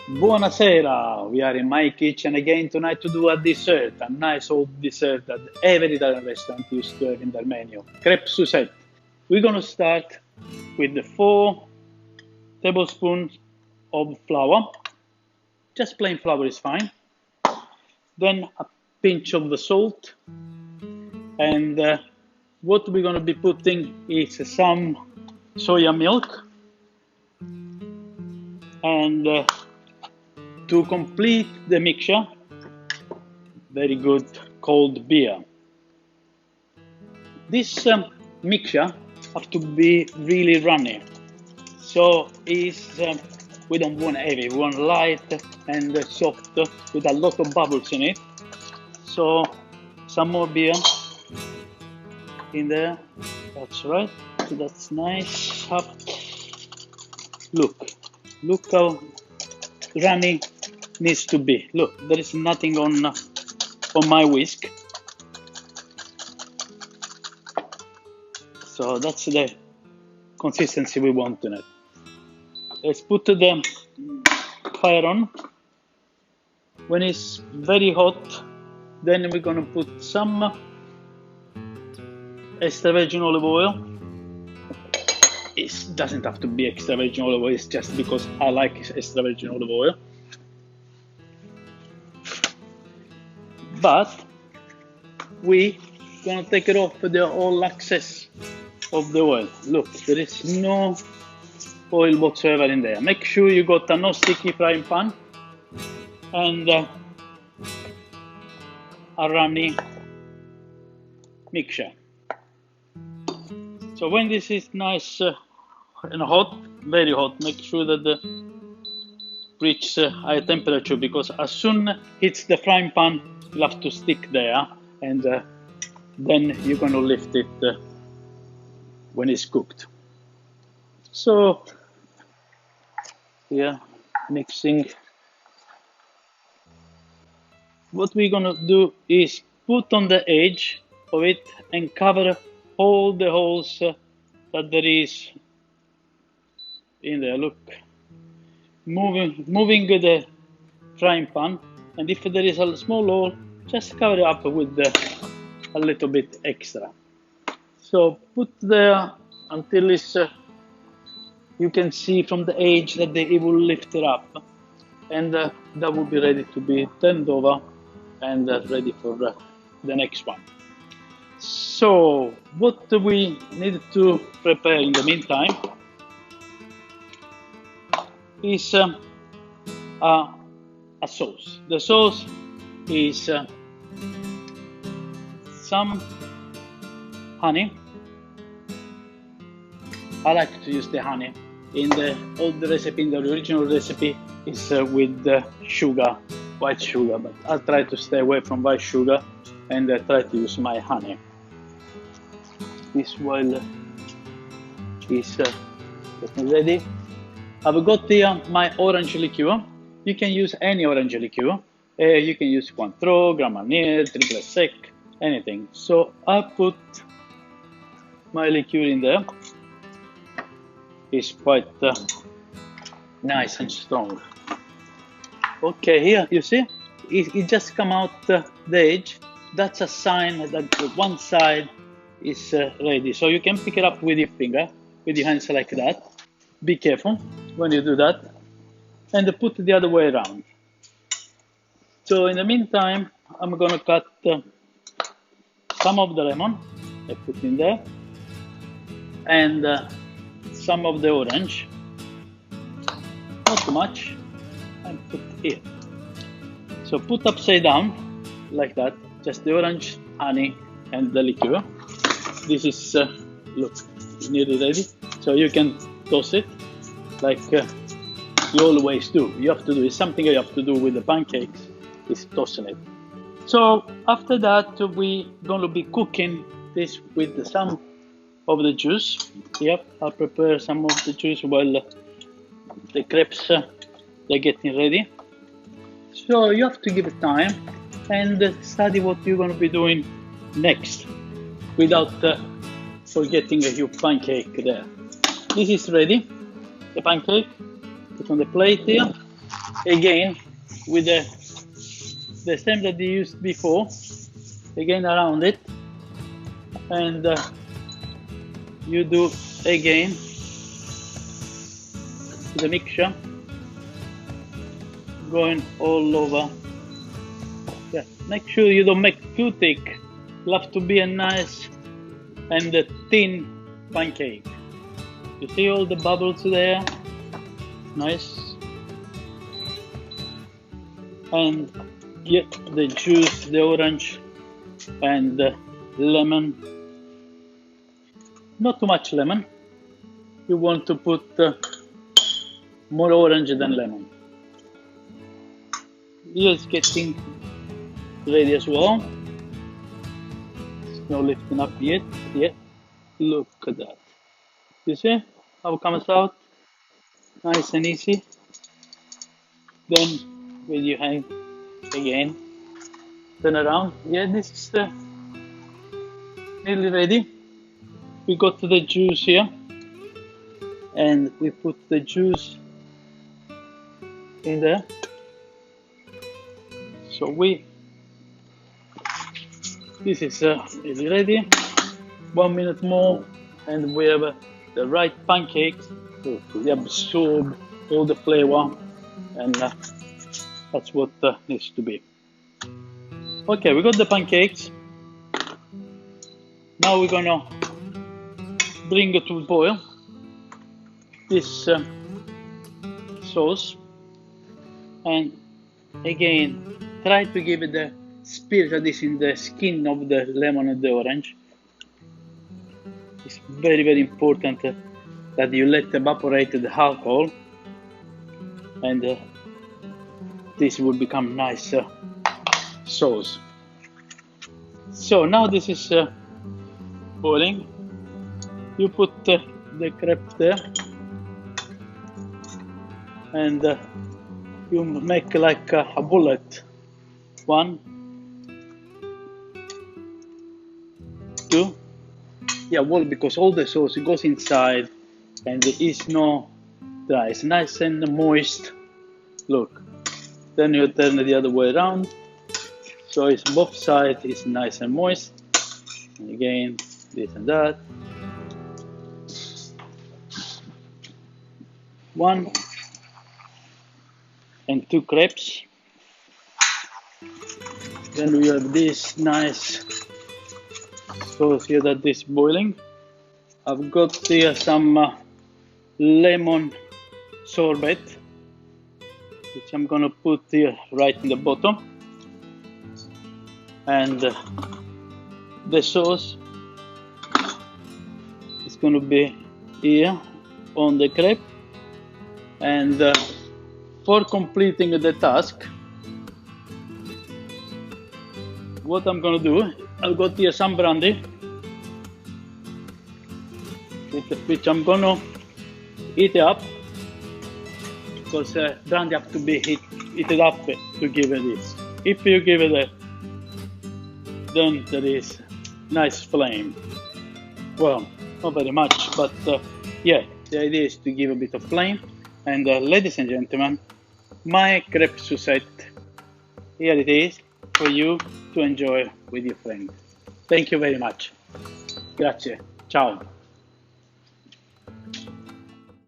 Buonasera, we are in my kitchen again tonight to do a dessert, a nice old dessert that every Italian restaurant used to have in their menu, Crepe Suzette. We're going to start with the 4 tablespoons of flour, just plain flour is fine, then a pinch of the salt, and what we're going to be putting is some soya milk, and to complete the mixture, very good cold beer. This mixture have to be really runny, so we don't want heavy, we want light and soft with a lot of bubbles in it. So some more beer in there, that's right, so that's nice. Look how runny needs to be. Look, there is nothing on my whisk. So that's the consistency we want in it. Let's put the fire on. When it's very hot, then we're gonna put some extra virgin olive oil. It doesn't have to be extra virgin olive oil, it's just because I like extra virgin olive oil. But we gonna take it off the all excess of the oil. Look, there is no oil whatsoever in there. Make sure you got a non-sticky frying pan and a runny mixture. So when this is nice and hot, very hot, make sure that the reach high temperature, because as soon as it hits the frying pan, you'll have to stick there, and then you're going to lift it when it's cooked. So here, mixing. What we're going to do is put on the edge of it and cover all the holes that there is in there. Look, moving the frying pan, and if there is a small hole, just cover it up with a little bit extra. So put there until it's you can see from the edge that it will lift it up, and that will be ready to be turned over and ready for the next one. So what we need to prepare in the meantime is a sauce. The sauce is some honey. I like to use the honey. In the old recipe, in the original recipe, is with sugar, white sugar, but I'll try to stay away from white sugar and try to use my honey. This while is getting ready. I've got here my orange liqueur. You can use any orange liqueur. You can use Cointreau, Grand Marnier, Triple Sec, anything. So I put my liqueur in there. It's quite nice and strong. Okay, here you see, it just come out the edge. That's a sign that one side is ready. So you can pick it up with your finger, with your hands like that. Be careful when you do that, and put the other way around. So in the meantime, I'm gonna cut some of the lemon. I put in there, and some of the orange, not too much, and put here. So put upside down like that, just the orange, honey, and the liqueur. This is look, nearly ready. So you can toss it like you always do. You have to do, it's something you have to do with the pancakes, is tossing it. So after that, we're going to be cooking this with some of the juice. Yep, I'll prepare some of the juice while the crepes they're getting ready. So you have to give it time and study what you're going to be doing next without forgetting your pancake there. This is ready, the pancake. Put on the plate here. Again, with the stem that you used before. Again around it. And you do again the mixture. Going all over. Yeah, make sure you don't make too thick. It'll have to be a nice and a thin pancake. You see all the bubbles there? Nice. And get the juice, the orange and the lemon. Not too much lemon. You want to put more orange than lemon. Here's getting ready as well. It's not lifting up yet. Look at that. You see how it comes out? Nice and easy. Then with your hand again, turn around. Yeah, this is nearly ready. We got the juice here, and we put the juice in there. So this is ready. 1 minute more, and we have the right pancakes. So we absorb all the flavor, and that's what needs to be. Okay, we got the pancakes. Now we're gonna bring it to boil this sauce, and again try to give it the spirit that is in the skin of the lemon and the orange. It's very, very important that you let evaporate the alcohol, and this will become nice sauce. So now this is boiling. You put the crepe there, and you make like a bullet. 1, 2. Yeah, well, because all the sauce goes inside and it is not dry. It's nice and moist. Look. Then you turn it the other way around. So it's both sides is nice and moist. And again, this and that. 1 and 2 crepes. Then we have this nice sauce here that is boiling. I've got here some lemon sorbet, which I'm gonna put here right in the bottom. And the sauce is gonna be here on the crepe. And for completing the task, what I'm gonna do, I've got here some brandy, which I'm gonna heat up, because brandy have to be heated up to give it this. If you give it a, then there is nice flame. Well, not very much, but yeah, the idea is to give a bit of flame. And ladies and gentlemen, my crepe Suzette, here it is for you to enjoy with your friends. Thank you very much. Grazie. Ciao.